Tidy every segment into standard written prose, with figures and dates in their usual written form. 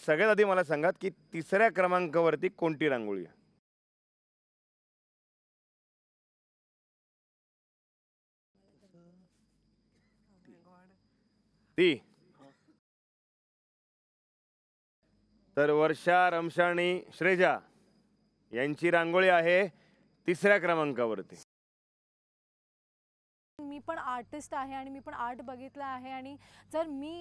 सगळ्यात आधी मला सांगात की तिसऱ्या क्रमांकावरती कोणती रांगोळी आहे? ती तर वर्षा, रमशा आणि श्रेजा यांची रांगोळी आहे तिसऱ्या क्रमांकावरती. मी पण आर्टिस्ट आहे आणि मी पण आर्ट बघितलं आहे आणि जर मी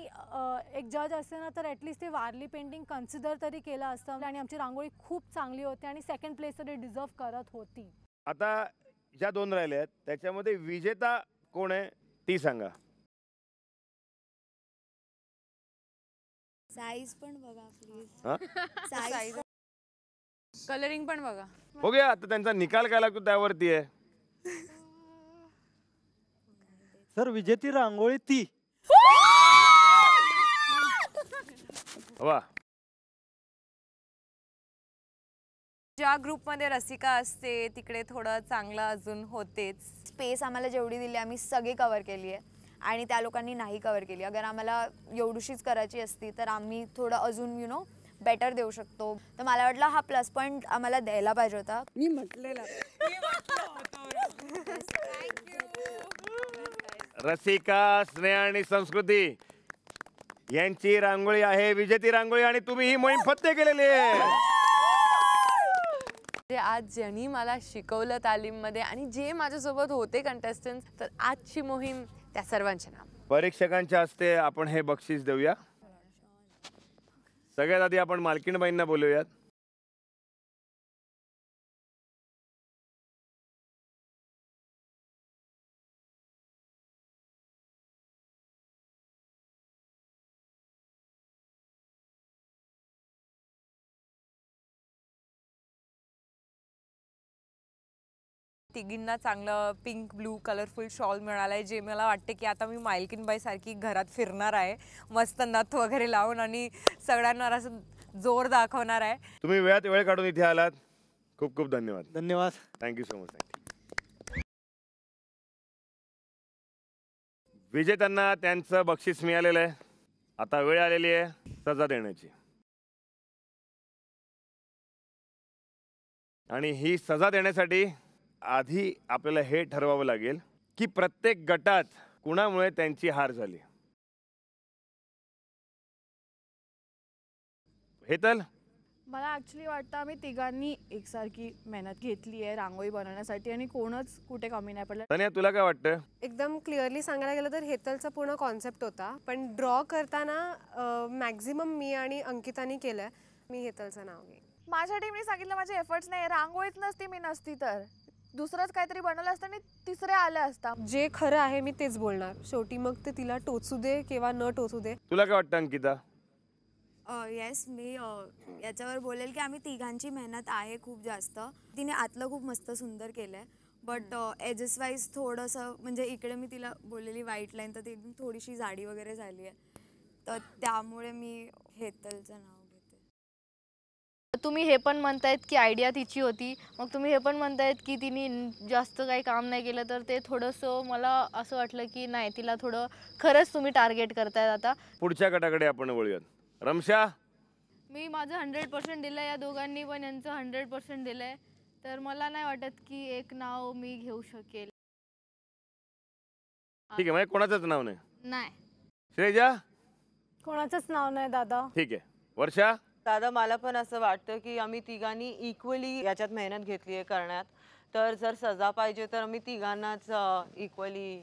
एक जज असते ना तर ॲटलिस्ट ते वारली पेंटिंग कन्सिडर तरी केलं असतं आणि आमची रांगोळी खूप चांगली होती आणि सेकंड प्लेस तरी डिझर्व करत होती. आता ज्या दोन राहिल्या आहेत त्याच्यामध्ये विजेता कोण आहे ती सांगा. साईज पण बघा प्लीज. हा? साईज कलरिंग पण बघा. बघूया आता त्यांचा निकाल काय लागतो त्यावरती आहे. सर विजेती रांगोळी ती. वा. ज्या ग्रुपमध्ये रसिका असते तिकडे थोडं चांगलं अजून होतेच. स्पेस आम्हाला जेवढी दिली आम्ही सगळी कव्हर केली आहे आणि त्या लोकांनी नाही कव्हर केली. अगर आम्हाला एवढीशीच करायची असती तर आम्ही थोडं अजून बेटर देऊ शकतो. तर मला वाटलं हा प्लस पॉईंट आम्हाला द्यायला पाहिजे होता. मी म्हटलेलं. रसिका, स्नेहा आणि संस्कृती यांची रांगोळी आहे विजेती रांगोळी आणि तुम्ही ही मोहीम फत्ते केलेली आहे. आज ज्यांनी मला शिकवलं तालीममध्ये आणि जे माझ्यासोबत होते कंटेस्टंट्स, तर आजची मोहीम त्या सर्वांच्या नाव. परीक्षकांच्या हस्ते आपण हे बक्षीस देऊया. सगळ्यात आधी आपण मालकीणबाईंना बोलूयात. तिघींना चांगलं पिंक ब्लू कलरफुल शॉल मिळालाय, जे मला वाटते की आता मी मालकीनबाई सारखी घरात फिरणार आहे मस्त नथ वगैरे लावून आणि सगळ्यांना असं जोर दाखवणार आहे. तुम्ही वेळात वेळ काढून इथे आलात, खूप खूप धन्यवाद. धन्यवाद. Thank you so much. विजेत्यांना त्यांचं बक्षीस मिळालेलं आहे. आता वेळ आलेली आहे सजा देण्याची. आणि ही सजा देण्यासाठी आधी आपल्याला हे ठरवावं लागेल की प्रत्येक गटात कुणामुळे त्यांची हार झाली. हेतल, मला ॲक्च्युली वाटतं आम्ही तिघांनी एकसारखी मेहनत घेतली आहे रांगोळी बनवण्यासाठी आणि कोणच कुठे कमी नाही पडलं. तन्या तुला काय वाटतं? एकदम क्लिअरली सांगायला गेलं तर हेतलचा पूर्ण कॉन्सेप्ट होता, पण ड्रॉ करताना मॅक्झिमम मी आणि अंकितानी केलंय. मी हेतलचं नाव घेईन. माझ्या टीमने सांगितलं माझे एफर्ट्स नाही, रांगोळीच नसती मी नसती तर दुसरंच काहीतरी बनवलं असतं आणि तिसरे आले असता. जे खरं आहे मी तेच बोलणार. शेवटी मग ते तिला टोचू दे किंवा न टोचू दे. तुला काय वाटतं अंकिता? येस, मी याच्यावर बोलेल की आम्ही तिघांची मेहनत आहे खूप जास्त. तिने आतलं खूप मस्त सुंदर केलं आहे, बट एजेस वाईज थोडंसं म्हणजे इकडे मी तिला बोललेली व्हाईट लाईन तर ती एकदम थोडीशी जाडी वगैरे झाली आहे, तर त्यामुळे मी हेतलचं नाव. तुम्ही हे पण म्हणतायत की आयडिया तिची होती, मग तुम्ही हे पण म्हणतायत की तिने जास्त काही काम नाही केलं, तर ते थोडंसं मला असं वाटलं की नाही, तिला थोडं खरंच तुम्ही टार्गेट करतायत. आता पुढच्या गटाकडे आपण वळूयात. रमशा, मी माझं 100% दिलं, या दोघांनी पण यांचं 100% दिलंय, तर मला नाही वाटत की एक नाव मी घेऊ शकेल. ठीक आहे, म्हणजे कोणाचंच नाव नाही? नाही. श्रेजा, कोणाचंच नाव नाही दादा. ठीक आहे. वर्षा, दादा मला पण असं वाटतं की आम्ही तिघांनी इक्वली याच्यात मेहनत घेतली आहे करण्यात, तर जर सजा पाहिजे तर आम्ही तिघांनाच इक्वली